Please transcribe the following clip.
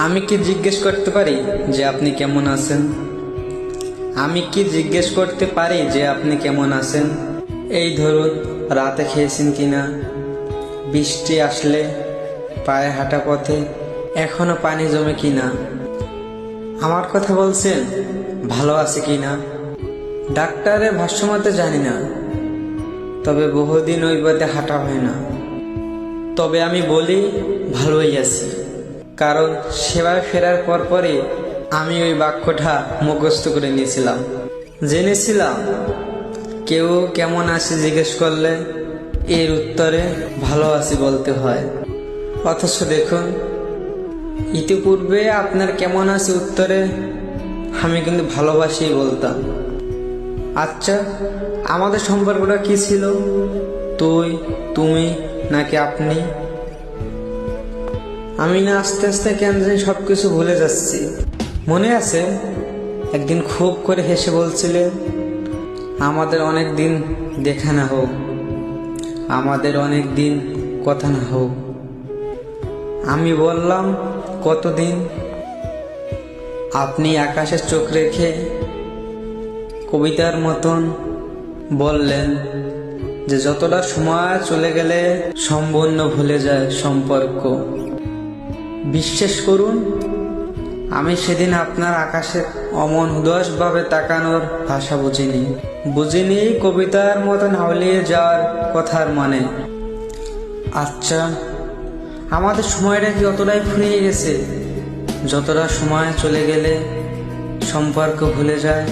আমি কি জিজ্ঞেস করতে পারি যে আপনি কেমন আছেন? আমি কি জিজ্ঞেস করতে পারি যে আপনি কেমন আছেন? এই ধরুন, রাতে খেয়েছেন কিনা, বৃষ্টি আসলে পায়ে হাঁটা পথে এখনো পানি জমে কিনা, আমার কথা বলছেন, ভালো আছে কিনা। ডাক্তারের ভাষ্যমতে জানি না, তবে বহুদিন ওই পথে হাঁটা হয় না। তবে আমি বলি ভালোই আছি, কারণ সেবায় ফেরার পরই আমি ওই বাক্যটা মুখস্থ করে নিয়েছিলাম। জেনেছিলাম কেউ কেমন আছে জিজ্ঞেস করলে এর উত্তরে ভালো আছি বলতে হয়। অথচ দেখুন, ইতিপূর্বে আপনার কেমন আছে উত্তরে আমি কিন্তু ভালোবাসি বলতাম। আচ্ছা, আমাদের সম্পর্কটা কি ছিল? তুই, তুমি নাকি আপনি? আমি না আস্তে আস্তে কেন জানি সবকিছু ভুলে যাচ্ছি। মনে আছে একদিন খুব করে হেসে বলছিলেন, আমাদের অনেক দিন দেখা না হোক, আমাদের অনেক দিন কথা না হোক। আমি বললাম কতদিন? আপনি আকাশে চোখ রেখে কবিতার মতন বললেন যে যতটা সময় চলে গেলে সম্পূর্ণ ভুলে যায় সম্পর্ক। বিশ্বাস করুন, আমি সেদিন আপনার আকাশে অমন উদাসভাবে তাকানোর ভাষা বুঝিনি কবিতার মতন হাওলিয়ে যাওয়ার কথার মানে। আচ্ছা, আমাদের সময়টা কি অতটাই ফুরিয়ে গেছে যতটা সময় চলে গেলে সম্পর্ক ভুলে যায়?